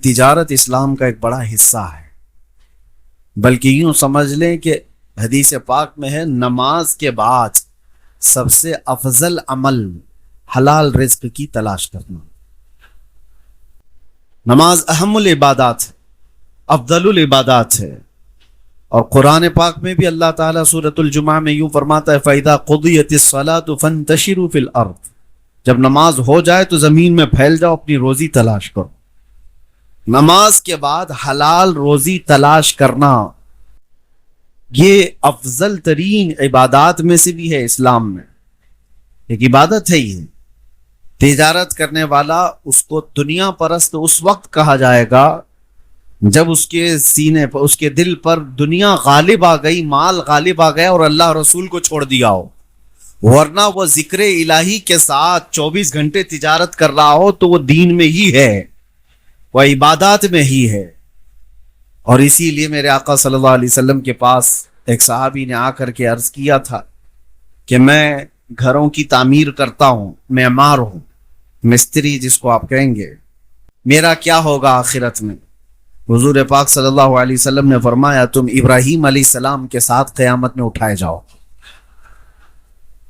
تجارت اسلام کا ایک بڑا حصہ ہے، بلکہ یوں سمجھ لیں کہ حدیث پاک میں ہے نماز کے بعد سب سے افضل عمل حلال رزق کی تلاش کرنا۔ نماز اہم العبادات ہے، افضل العبادات ہے، اور قرآن پاک میں بھی اللہ تعالیٰ سورۃ الجمعہ میں یوں فرماتا ہے فَإِذَا قُضِيَتِ الصَّلَاةُ فَانتَشِرُوا فِي الْأَرْضِ، جب نماز ہو جائے تو زمین میں پھیل جاؤ، اپنی روزی تلاش کرو۔ نماز کے بعد حلال روزی تلاش کرنا یہ افضل ترین عبادات میں سے بھی ہے اسلام میں، ایک عبادت ہے یہ۔ تجارت کرنے والا اس کو دنیا پرست اس وقت کہا جائے گا جب اس کے سینے پر، اس کے دل پر دنیا غالب آ گئی، مال غالب آ گیا اور اللہ رسول کو چھوڑ دیا ہو، ورنہ وہ ذکر الہی کے ساتھ 24 گھنٹے تجارت کر رہا ہو تو وہ دین میں ہی ہے، وہ عبادات میں ہی ہے۔ اور اسی لیے میرے آقا صلی اللہ علیہ وسلم کے پاس ایک صحابی نے آ کر کے عرض کیا تھا کہ میں گھروں کی تعمیر کرتا ہوں، معمار ہوں، مستری جس کو آپ کہیں گے، میرا کیا ہوگا آخرت میں؟ حضور پاک صلی اللہ علیہ وسلم نے فرمایا تم ابراہیم علیہ السلام کے ساتھ قیامت میں اٹھائے جاؤ۔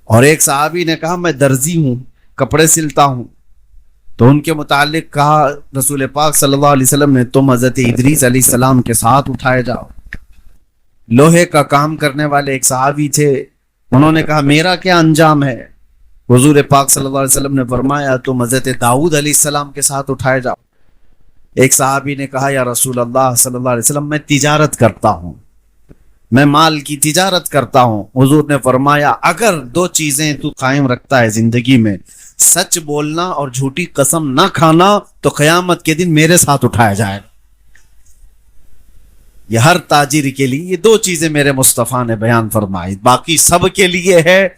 اور ایک صحابی نے کہا میں درزی ہوں، کپڑے سلتا ہوں، تو ان کے متعلق کہا رسول پاک صلی اللہ علیہ وسلم نے تم حضرت ادریس علیہ السلام کے ساتھ اٹھائے جاؤ۔ لوہے کا کام کرنے والے ایک صحابی تھے، انہوں نے کہا میرا کیا انجام ہے؟ حضور پاک صلی اللہ علیہ وسلم نے فرمایا تم حضرت داؤد علیہ السلام کے ساتھ اٹھائے جاؤ۔ ایک صحابی نے کہا یا رسول اللہ صلی اللہ علیہ وسلم میں تجارت کرتا ہوں، میں مال کی تجارت کرتا ہوں۔ حضور نے فرمایا اگر دو چیزیں تو قائم رکھتا ہے زندگی میں، سچ بولنا اور جھوٹی قسم نہ کھانا، تو قیامت کے دن میرے ساتھ اٹھایا جائے۔ یہ ہر تاجر کے لیے یہ دو چیزیں میرے مصطفیٰ نے بیان فرمائی، باقی سب کے لیے ہے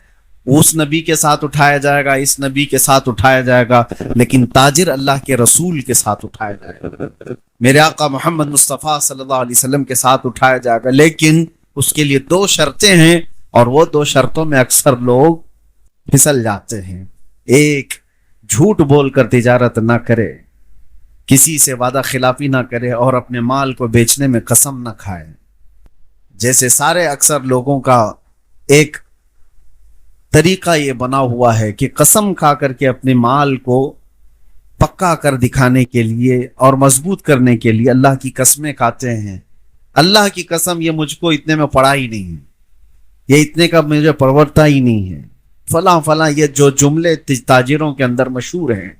اس نبی کے ساتھ اٹھایا جائے گا، اس نبی کے ساتھ اٹھایا جائے گا، لیکن تاجر اللہ کے رسول کے ساتھ اٹھایا جائے گا، میرے آقا محمد مصطفیٰ صلی اللہ علیہ وسلم کے ساتھ اٹھایا جائے گا، لیکن اس کے لیے دو شرطیں ہیں، اور وہ دو شرطوں میں اکثر لوگ پھسل جاتے ہیں۔ ایک، جھوٹ بول کر تجارت نہ کرے، کسی سے وعدہ خلافی نہ کرے، اور اپنے مال کو بیچنے میں قسم نہ کھائے۔ جیسے سارے اکثر لوگوں کا ایک طریقہ یہ بنا ہوا ہے کہ قسم کھا کر کے اپنے مال کو پکا کر دکھانے کے لیے اور مضبوط کرنے کے لیے اللہ کی قسمیں کھاتے ہیں۔ اللہ کی قسم یہ مجھ کو اتنے میں پڑا ہی نہیں ہے، یہ اتنے کا مجھے پرورتا ہی نہیں ہے، فلاں فلاں، یہ جو جملے تاجروں کے اندر مشہور ہیں۔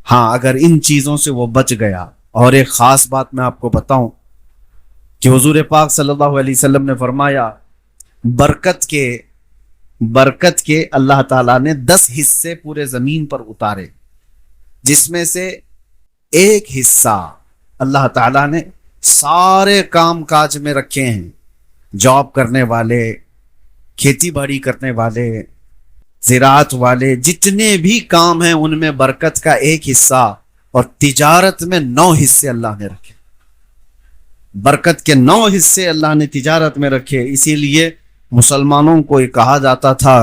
ہاں اگر ان چیزوں سے وہ بچ گیا، اور ایک خاص بات میں آپ کو بتاؤں کہ حضور پاک صلی اللہ علیہ وسلم نے فرمایا برکت کے اللہ تعالیٰ نے 10 حصے پورے زمین پر اتارے، جس میں سے ایک حصہ اللہ تعالیٰ نے سارے کام کاج میں رکھے ہیں، جاب کرنے والے، کھیتی باڑی کرنے والے، زراعت والے، جتنے بھی کام ہیں ان میں برکت کا ایک حصہ، اور تجارت میں 9 حصے اللہ نے رکھے، برکت کے 9 حصے اللہ نے تجارت میں رکھے۔ اسی لیے مسلمانوں کو یہ کہا جاتا تھا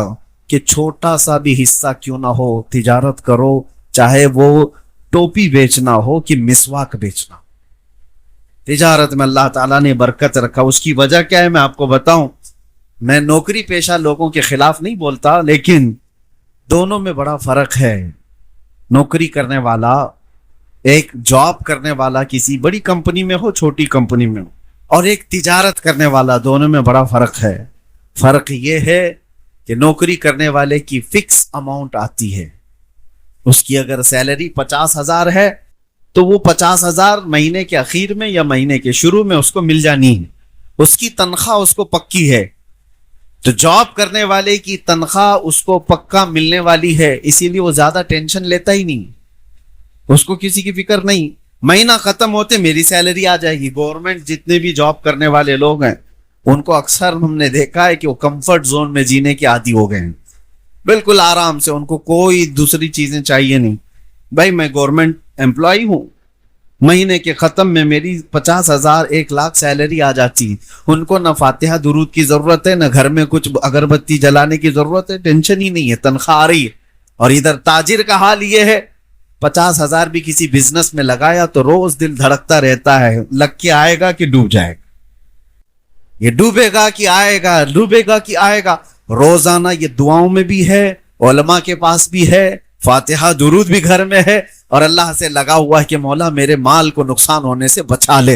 کہ چھوٹا سا بھی حصہ کیوں نہ ہو تجارت کرو، چاہے وہ ٹوپی بیچنا ہو کہ مسواک بیچنا، تجارت میں اللہ تعالیٰ نے برکت رکھا۔ اس کی وجہ کیا ہے میں آپ کو بتاؤں، میں نوکری پیشہ لوگوں کے خلاف نہیں بولتا، لیکن دونوں میں بڑا فرق ہے۔ نوکری کرنے والا، ایک جاب کرنے والا کسی بڑی کمپنی میں ہو، چھوٹی کمپنی میں ہو، اور ایک تجارت کرنے والا، دونوں میں بڑا فرق ہے۔ فرق یہ ہے کہ نوکری کرنے والے کی فکس اماؤنٹ آتی ہے، اس کی اگر سیلری 50,000 ہے تو وہ 50,000 مہینے کے اخیر میں یا مہینے کے شروع میں اس کو مل جانی ہے، اس کی تنخواہ اس کو پکی ہے۔ تو جاب کرنے والے کی تنخواہ اس کو پکا ملنے والی ہے، اسی لیے وہ زیادہ ٹینشن لیتا ہی نہیں، اس کو کسی کی فکر نہیں، مہینہ ختم ہوتے میری سیلری آ جائے گی۔ گورنمنٹ جتنے بھی جاب کرنے والے لوگ ہیں ان کو اکثر ہم نے دیکھا ہے کہ وہ کمفرٹ زون میں جینے کے عادی ہو گئے ہیں، بالکل آرام سے، ان کو کوئی دوسری چیزیں چاہیے نہیں۔ بھائی میں گورنمنٹ امپلائی ہوں، مہینے کے ختم میں میری 50,000 1 لاکھ سیلری آ جاتی، ان کو نہ فاتحہ درود کی ضرورت ہے، نہ گھر میں کچھ اگربتی جلانے کی ضرورت ہے، ٹینشن ہی نہیں ہے، تنخواہ آ رہی ہے۔ اور ادھر تاجر کا حال یہ ہے 50,000 بھی کسی بزنس میں لگایا تو روز دل دھڑکتا رہتا ہے، لگ کے آئے گا کہ ڈوب جائے گا، یہ ڈوبے گا کہ آئے گا، ڈوبے گا کہ آئے گا۔ روزانہ یہ دعاؤں میں بھی ہے، علماء کے پاس بھی ہے، فاتحہ درود بھی گھر میں ہے، اور اللہ سے لگا ہوا ہے کہ مولا میرے مال کو نقصان ہونے سے بچا لے۔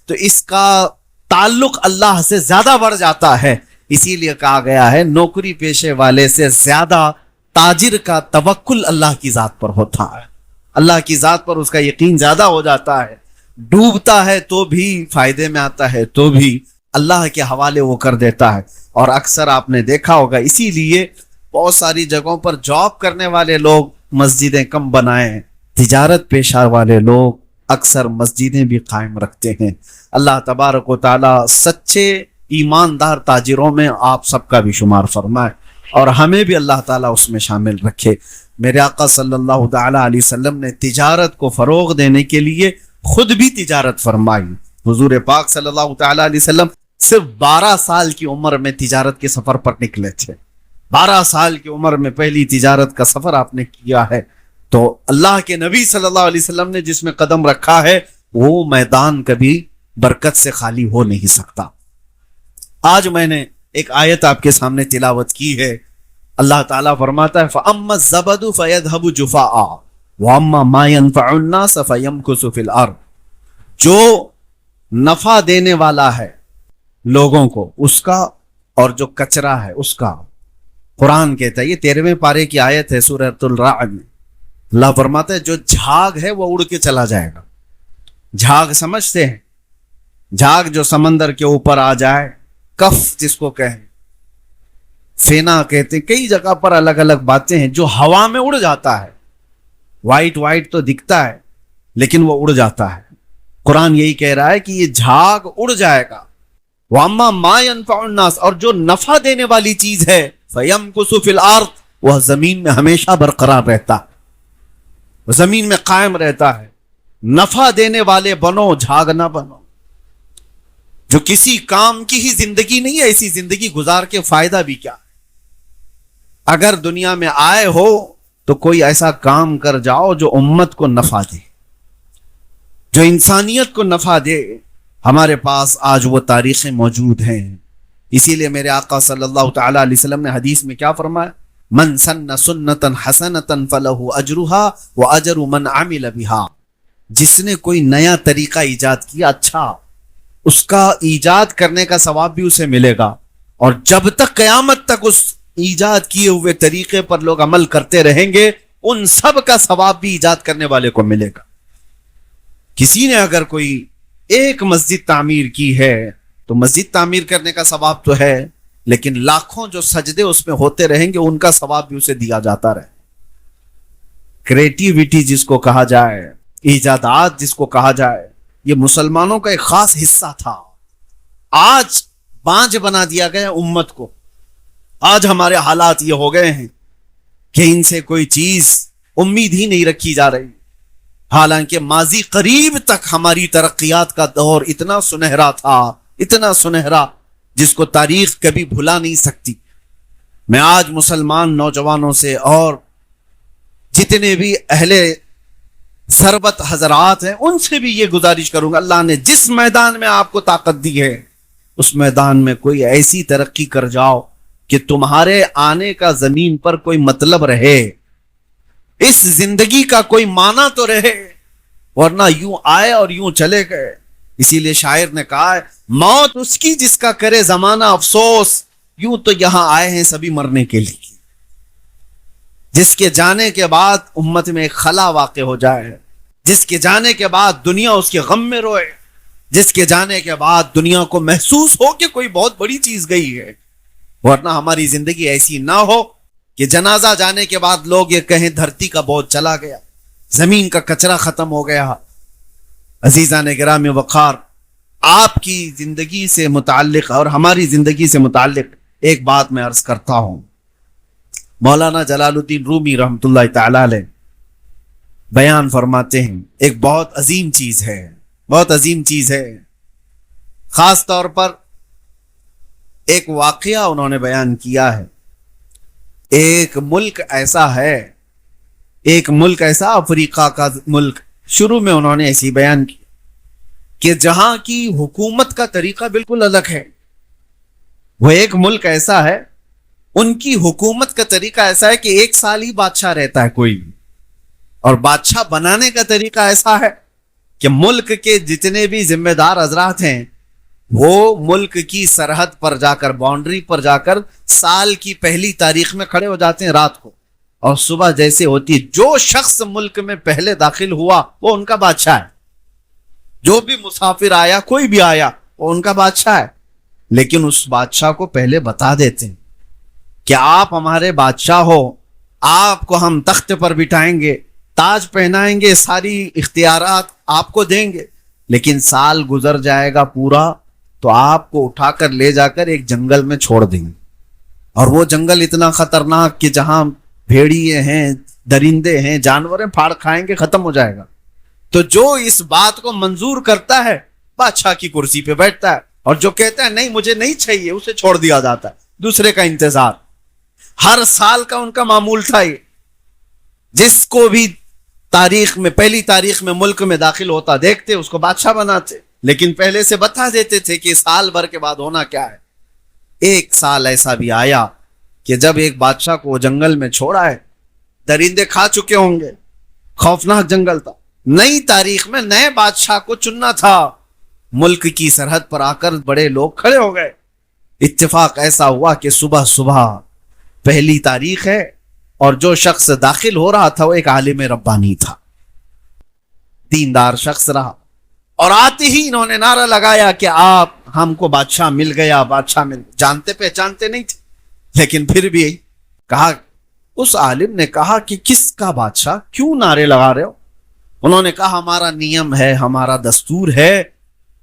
تو اس کا تعلق اللہ سے زیادہ بڑھ جاتا ہے۔ اسی لیے کہا گیا ہے نوکری پیشے والے سے زیادہ تاجر کا توکل اللہ کی ذات پر ہوتا ہے، اللہ کی ذات پر اس کا یقین زیادہ ہو جاتا ہے، ڈوبتا ہے تو بھی فائدے میں آتا ہے، تو بھی اللہ کے حوالے وہ کر دیتا ہے۔ اور اکثر آپ نے دیکھا ہوگا اسی لیے بہت ساری جگہوں پر جاب کرنے والے لوگ مسجدیں کم بنائیں، تجارت پیشہ والے لوگ اکثر مسجدیں بھی قائم رکھتے ہیں۔ اللہ تبارک و تعالی سچے ایماندار تاجروں میں آپ سب کا بھی شمار فرمائے، اور ہمیں بھی اللہ تعالیٰ اس میں شامل رکھے۔ میرے آقا صلی اللہ تعالی علیہ وسلم نے تجارت کو فروغ دینے کے لیے خود بھی تجارت فرمائی۔ حضور پاک صلی اللہ تعالی علیہ وسلم صرف 12 سال کی عمر میں تجارت کے سفر پر نکلے تھے۔ 12 سال کی عمر میں پہلی تجارت کا سفر آپ نے کیا ہے، تو اللہ کے نبی صلی اللہ علیہ وسلم نے جس میں قدم رکھا ہے وہ میدان کبھی برکت سے خالی ہو نہیں سکتا۔ آج میں نے ایک آیت آپ کے سامنے تلاوت کی ہے۔ اللہ تعالیٰ فرماتا ہے فَأَمَّا الزَّبَدُ فَيَذْهَبُ جُفَاءً وَأَمَّا مَا يَنْفَعُ النَّاسَ فَيَمْكُثُ فِي الْأَرْضِ۔ جو نفع دینے والا ہے لوگوں کو اس کا، اور جو کچرا ہے اس کا۔ قرآن کہتا ہے، یہ 13ویں پارے کی آیت ہے سورۃ الرعد میں۔ اللہ فرماتا ہے جو جھاگ ہے وہ اڑ کے چلا جائے گا۔ جھاگ سمجھتے ہیں؟ جھاگ جو سمندر کے اوپر آ جائے، کف جس کو کہیں، فینا کہتے ہیں، کئی جگہ پر الگ الگ باتیں ہیں، جو ہوا میں اڑ جاتا ہے۔ وائٹ وائٹ تو دکھتا ہے لیکن وہ اڑ جاتا ہے۔ قرآن یہی کہہ رہا ہے کہ یہ جھاگ اڑ جائے گا۔ وَأَمَّا مَا يَنْفَعُ النَّاسَ، اور جو نفع دینے والی چیز ہے، فَيَمْكُثُ فِي الْأَرْضِ، وہ زمین میں ہمیشہ برقرار رہتا ہے، زمین میں قائم رہتا ہے۔ نفع دینے والے بنو، جھاگ نہ بنو۔ جو کسی کام کی ہی زندگی نہیں ہے، ایسی زندگی گزار کے فائدہ بھی کیا؟ اگر دنیا میں آئے ہو تو کوئی ایسا کام کر جاؤ جو امت کو نفع دے، جو انسانیت کو نفع دے۔ ہمارے پاس آج وہ تاریخیں موجود ہیں۔ اسی لیے میرے آقا صلی اللہ تعالی علیہ وسلم نے حدیث میں کیا فرمایا؟ من سن سنتا حسنتا فلہ اجرہا واجر من عمل بہا۔ جس نے کوئی نیا طریقہ ایجاد کیا، اچھا، اس کا ایجاد کرنے کا ثواب بھی اسے ملے گا، اور جب تک قیامت تک اس ایجاد کیے ہوئے طریقے پر لوگ عمل کرتے رہیں گے، ان سب کا ثواب بھی ایجاد کرنے والے کو ملے گا۔ کسی نے اگر کوئی ایک مسجد تعمیر کی ہے تو مسجد تعمیر کرنے کا ثواب تو ہے، لیکن لاکھوں جو سجدے اس میں ہوتے رہیں گے ان کا ثواب بھی اسے دیا جاتا رہے۔ کریٹیوٹی جس کو کہا جائے، ایجادات جس کو کہا جائے، یہ مسلمانوں کا ایک خاص حصہ تھا۔ آج بانجھ بنا دیا گیا امت کو۔ آج ہمارے حالات یہ ہو گئے ہیں کہ ان سے کوئی چیز امید ہی نہیں رکھی جا رہی، حالانکہ ماضی قریب تک ہماری ترقیات کا دور اتنا سنہرا تھا، اتنا سنہرا جس کو تاریخ کبھی بھلا نہیں سکتی۔ میں آج مسلمان نوجوانوں سے اور جتنے بھی اہل ثروت حضرات ہیں ان سے بھی یہ گزارش کروں گا، اللہ نے جس میدان میں آپ کو طاقت دی ہے اس میدان میں کوئی ایسی ترقی کر جاؤ کہ تمہارے آنے کا زمین پر کوئی مطلب رہے، اس زندگی کا کوئی معنی تو رہے، ورنہ یوں آئے اور یوں چلے گئے۔ اسی لیے شاعر نے کہا ہے موت اس کی جس کا کرے زمانہ افسوس، یوں تو یہاں آئے ہیں سبھی مرنے کے لیے۔ جس کے جانے کے بعد امت میں ایک خلا واقع ہو جائے، جس کے جانے کے بعد دنیا اس کے غم میں روئے، جس کے جانے کے بعد دنیا کو محسوس ہو کہ کوئی بہت بڑی چیز گئی ہے، ورنہ ہماری زندگی ایسی نہ ہو کہ جنازہ جانے کے بعد لوگ یہ کہیں دھرتی کا بوجھ چلا گیا، زمین کا کچرا ختم ہو گیا۔ عزیزان گرامی وقار، آپ کی زندگی سے متعلق اور ہماری زندگی سے متعلق ایک بات میں عرض کرتا ہوں۔ مولانا جلال الدین رومی رحمۃ اللہ تعالی علیہ بیان فرماتے ہیں، ایک بہت عظیم چیز ہے، بہت عظیم چیز ہے۔ خاص طور پر ایک واقعہ انہوں نے بیان کیا ہے۔ ایک ملک ایسا ہے ایک ملک ایسا افریقہ کا ملک، شروع میں انہوں نے ایسی بیان کی کہ جہاں کی حکومت کا طریقہ بالکل الگ ہے. وہ ایک ملک ایسا ہے، ان کی حکومت کا طریقہ ایسا ہے کہ 1 سال ہی بادشاہ رہتا ہے کوئی بھی، اور بادشاہ بنانے کا طریقہ ایسا ہے کہ ملک کے جتنے بھی ذمہ دار حضرات ہیں وہ ملک کی سرحد پر جا کر، باؤنڈری پر جا کر سال کی پہلی تاریخ میں کھڑے ہو جاتے ہیں رات کو، اور صبح جیسے ہوتی جو شخص ملک میں پہلے داخل ہوا وہ ان کا بادشاہ ہے. جو بھی مسافر آیا، کوئی بھی آیا، وہ ان کا بادشاہ ہے. لیکن اس بادشاہ کو پہلے بتا دیتے ہیں کہ آپ ہمارے بادشاہ ہو، آپ کو ہم تخت پر بٹھائیں گے، تاج پہنائیں گے، ساری اختیارات آپ کو دیں گے، لیکن سال گزر جائے گا پورا تو آپ کو اٹھا کر لے جا کر ایک جنگل میں چھوڑ دیں گے. اور وہ جنگل اتنا خطرناک کہ جہاں بھیڑیے ہیں، درندے ہیں، جانور ہیں، پھاڑ کھائیں گے، ختم ہو جائے گا. تو جو اس بات کو منظور کرتا ہے بادشاہ کی کرسی پہ بیٹھتا ہے، اور جو کہتا ہے نہیں مجھے نہیں چاہیے اسے چھوڑ دیا جاتا ہے، دوسرے کا انتظار. ہر سال کا ان کا معمول تھا یہ. جس کو بھی تاریخ میں، پہلی تاریخ میں ملک میں داخل ہوتا دیکھتے اس کو بادشاہ بناتے، لیکن پہلے سے بتا دیتے تھے کہ سال بھر کے بعد ہونا کیا ہے. 1 سال ایسا بھی آیا کہ جب ایک بادشاہ کو جنگل میں چھوڑا ہے، درندے کھا چکے ہوں گے، خوفناک جنگل تھا، نئی تاریخ میں نئے بادشاہ کو چننا تھا. ملک کی سرحد پر آ کر بڑے لوگ کھڑے ہو گئے. اتفاق ایسا ہوا کہ صبح صبح پہلی تاریخ ہے، اور جو شخص داخل ہو رہا تھا وہ ایک عالم ربانی تھا، دیندار شخص رہا. اور آتے ہی انہوں نے نعرہ لگایا کہ آپ ہم کو بادشاہ مل گیا، بادشاہ مل. جانتے پہچانتے نہیں تھے، لیکن پھر بھی کہا. اس عالم نے کہا کہ کس کا بادشاہ، کیوں نعرے لگا رہے ہو؟ انہوں نے کہا ہمارا نیم ہے، ہمارا دستور ہے،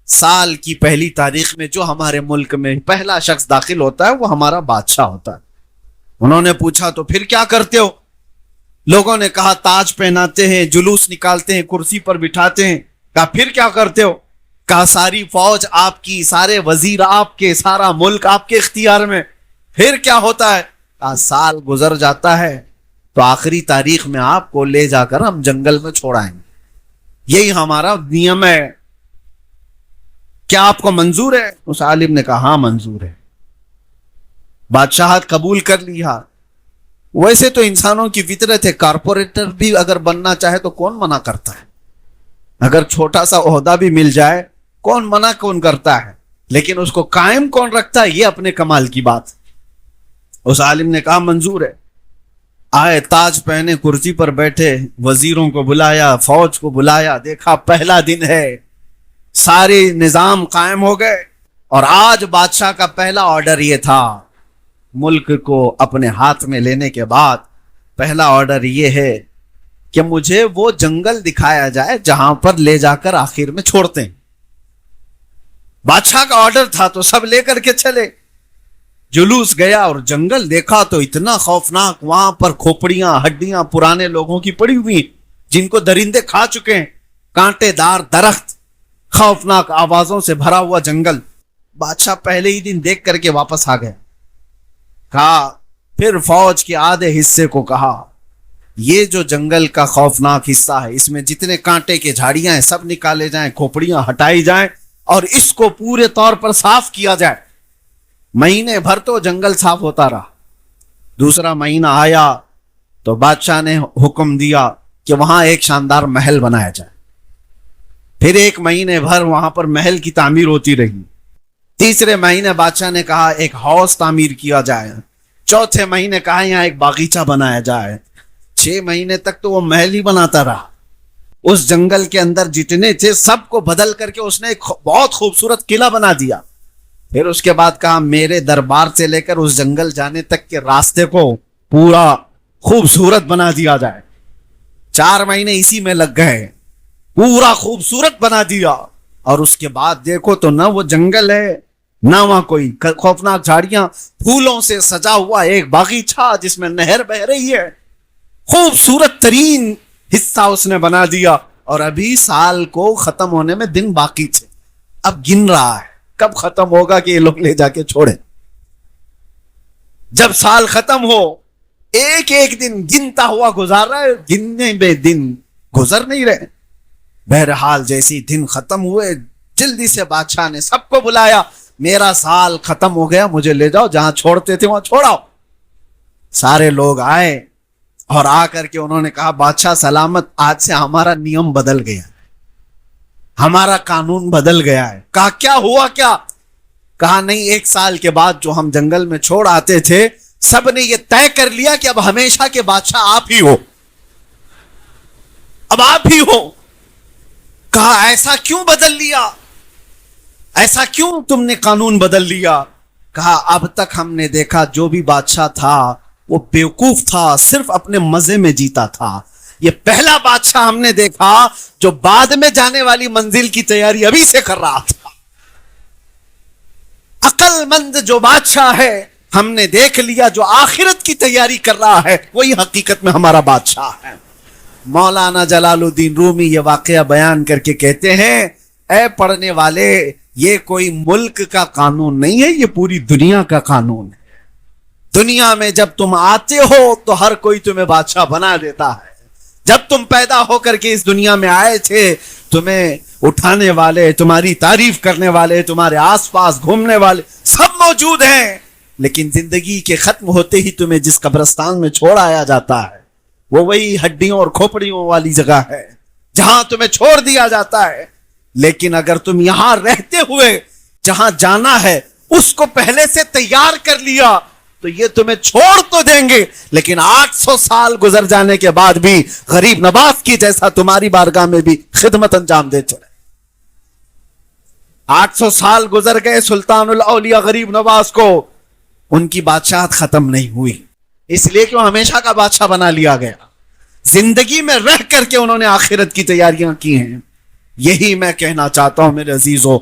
سال کی پہلی تاریخ میں جو ہمارے ملک میں پہلا شخص داخل ہوتا ہے وہ ہمارا بادشاہ ہوتا ہے. انہوں نے پوچھا تو پھر کیا کرتے ہو؟ لوگوں نے کہا تاج پہناتے ہیں، جلوس نکالتے ہیں، کرسی پر بٹھاتے ہیں. کہا پھر کیا کرتے ہو؟ کہا ساری فوج آپ کی، سارے وزیر آپ کے، سارا ملک آپ کے اختیار میں. پھر کیا ہوتا ہے؟ کہا سال گزر جاتا ہے تو آخری تاریخ میں آپ کو لے جا کر ہم جنگل میں چھوڑائیں گے، یہی ہمارا نیم ہے. کیا آپ کو منظور ہے؟ اس عالم نے کہا ہاں منظور ہے. بادشاہت قبول کر لیا. ویسے تو انسانوں کی فطرت ہے، کارپوریٹر بھی اگر بننا چاہے تو کون منع کرتا ہے؟ اگر چھوٹا سا عہدہ بھی مل جائے کون منع کون کرتا ہے؟ لیکن اس کو قائم کون رکھتا ہے؟ یہ اپنے کمال کی بات. اس عالم نے کہا منظور ہے. آئے، تاج پہنے، کرسی پر بیٹھے، وزیروں کو بلایا، فوج کو بلایا، دیکھا پہلا دن ہے، سارے نظام قائم ہو گئے. اور آج بادشاہ کا پہلا آرڈر یہ تھا، ملک کو اپنے ہاتھ میں لینے کے بعد پہلا آرڈر یہ ہے کہ مجھے وہ جنگل دکھایا جائے جہاں پر لے جا کر آخر میں چھوڑتے ہیں. بادشاہ کا آرڈر تھا تو سب لے کر کے چلے. جلوس گیا اور جنگل دیکھا تو اتنا خوفناک، وہاں پر کھوپڑیاں، ہڈیاں پرانے لوگوں کی پڑی ہوئی جن کو درندے کھا چکے ہیں، کانٹے دار درخت، خوفناک آوازوں سے بھرا ہوا جنگل. بادشاہ پہلے ہی دن دیکھ کر کے واپس آ گیا. کہا پھر فوج کے آدھے حصے کو کہا یہ جو جنگل کا خوفناک حصہ ہے اس میں جتنے کانٹے کے جھاڑیاں ہیں سب نکالے جائیں، کھوپڑیاں ہٹائی جائیں اور اس کو پورے طور پر صاف کیا جائے. مہینے بھر تو جنگل صاف ہوتا رہا. دوسرا مہینہ آیا تو بادشاہ نے حکم دیا کہ وہاں ایک شاندار محل بنایا جائے. پھر 1 مہینے بھر وہاں پر محل کی تعمیر ہوتی رہی. تیسرے مہینے بادشاہ نے کہا ایک ہاؤس تعمیر کیا جائے. چوتھے مہینے کہا یہاں ایک باغیچہ بنایا جائے. 6 مہینے تک تو وہ محل ہی بناتا رہا. اس جنگل کے اندر جتنے تھے سب کو بدل کر کے اس نے ایک بہت خوبصورت قلعہ بنا دیا. پھر اس کے بعد کہا میرے دربار سے لے کر اس جنگل جانے تک کے راستے کو پورا خوبصورت بنا دیا جائے. 4 مہینے اسی میں لگ گئے، پورا خوبصورت بنا دیا. اور اس کے بعد دیکھو تو نہ وہ جنگل ہے، نہ وہاں کوئی خوفناک جھاڑیاں، پھولوں سے سجا ہوا ایک باغیچہ جس میں نہر بہ رہی ہے. خوبصورت ترین حصہ اس نے بنا دیا. اور ابھی سال کو ختم ہونے میں دن باقی تھے. اب گن رہا ہے کب ختم ہوگا کہ یہ لوگ لے جا کے چھوڑیں. جب سال ختم ہو ایک ایک دن گنتا ہوا گزار رہا ہے، گننے میں دن گزر نہیں رہے. بہرحال جیسی دن ختم ہوئے جلدی سے بادشاہ نے سب کو بلایا، میرا سال ختم ہو گیا، مجھے لے جاؤ، جہاں چھوڑتے تھے وہاں چھوڑاؤ. سارے لوگ آئے اور آ کر کے انہوں نے کہا بادشاہ سلامت، آج سے ہمارا نیم بدل گیا، ہمارا قانون بدل گیا ہے. کہا کیا ہوا کیا؟ کہا نہیں، 1 سال کے بعد جو ہم جنگل میں چھوڑ آتے تھے سب نے یہ طے کر لیا کہ اب ہمیشہ کے بادشاہ آپ ہی ہو، اب آپ ہی ہو. کہا ایسا کیوں بدل لیا، ایسا کیوں تم نے قانون بدل لیا؟ کہا اب تک ہم نے دیکھا جو بھی بادشاہ تھا وہ بیوقوف تھا، صرف اپنے مزے میں جیتا تھا. یہ پہلا بادشاہ ہم نے دیکھا جو بعد میں جانے والی منزل کی تیاری ابھی سے کر رہا تھا. عقل مند جو بادشاہ ہے ہم نے دیکھ لیا، جو آخرت کی تیاری کر رہا ہے وہی حقیقت میں ہمارا بادشاہ ہے. مولانا جلال الدین رومی یہ واقعہ بیان کر کے کہتے ہیں، اے پڑھنے والے، یہ کوئی ملک کا قانون نہیں ہے، یہ پوری دنیا کا قانون ہے. دنیا میں جب تم آتے ہو تو ہر کوئی تمہیں بادشاہ بنا دیتا ہے. جب تم پیدا ہو کر کے اس دنیا میں آئے تھے تمہیں اٹھانے والے، تمہاری تعریف کرنے والے، تمہارے آس پاس گھومنے والے سب موجود ہیں، لیکن زندگی کے ختم ہوتے ہی تمہیں جس قبرستان میں چھوڑ آیا جاتا ہے وہ وہی ہڈیوں اور کھوپڑیوں والی جگہ ہے جہاں تمہیں چھوڑ دیا جاتا ہے. لیکن اگر تم یہاں رہتے ہوئے جہاں جانا ہے اس کو پہلے سے تیار کر لیا تو یہ تمہیں چھوڑ تو دیں گے، لیکن 800 سال گزر جانے کے بعد بھی غریب نواز کی جیسا تمہاری بارگاہ میں بھی خدمت انجام دے چلے. 800 سال گزر گئے سلطان الاولیاء غریب نواز کو، ان کی بادشاہت ختم نہیں ہوئی، اس لیے کہ وہ ہمیشہ کا بادشاہ بنا لیا گیا. زندگی میں رہ کر کے انہوں نے آخرت کی تیاریاں کی ہیں. یہی میں کہنا چاہتا ہوں میرے عزیزو،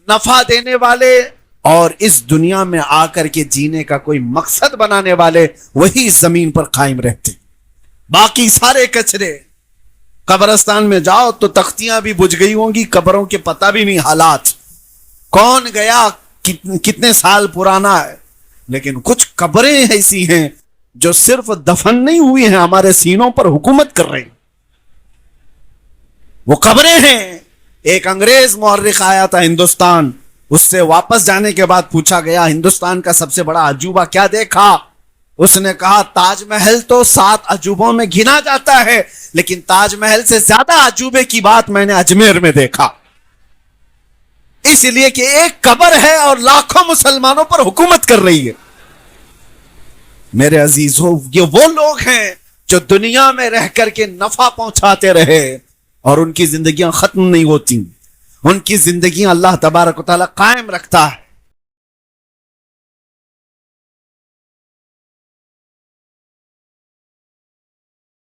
نفع دینے والے اور اس دنیا میں آ کر کے جینے کا کوئی مقصد بنانے والے وہی اس زمین پر قائم رہتے. باقی سارے کچرے، قبرستان میں جاؤ تو تختیاں بھی بجھ گئی ہوں گی، قبروں کے پتہ بھی نہیں حالات، کون گیا کتنے سال پرانا ہے. لیکن کچھ قبریں ایسی ہیں جو صرف دفن نہیں ہوئی ہیں، ہمارے سینوں پر حکومت کر رہی. وہ قبریں ہیں. ایک انگریز مورخ آیا تھا ہندوستان، اس سے واپس جانے کے بعد پوچھا گیا ہندوستان کا سب سے بڑا عجوبہ کیا دیکھا؟ اس نے کہا تاج محل تو 7 عجوبوں میں گنا جاتا ہے، لیکن تاج محل سے زیادہ عجوبے کی بات میں نے اجمیر میں دیکھا. اس لیے کہ ایک قبر ہے اور لاکھوں مسلمانوں پر حکومت کر رہی ہے. میرے عزیزو، یہ وہ لوگ ہیں جو دنیا میں رہ کر کے نفع پہنچاتے رہے اور ان کی زندگیاں ختم نہیں ہوتی، ان کی زندگیاں اللہ تبارک و تعالیٰ قائم رکھتا ہے.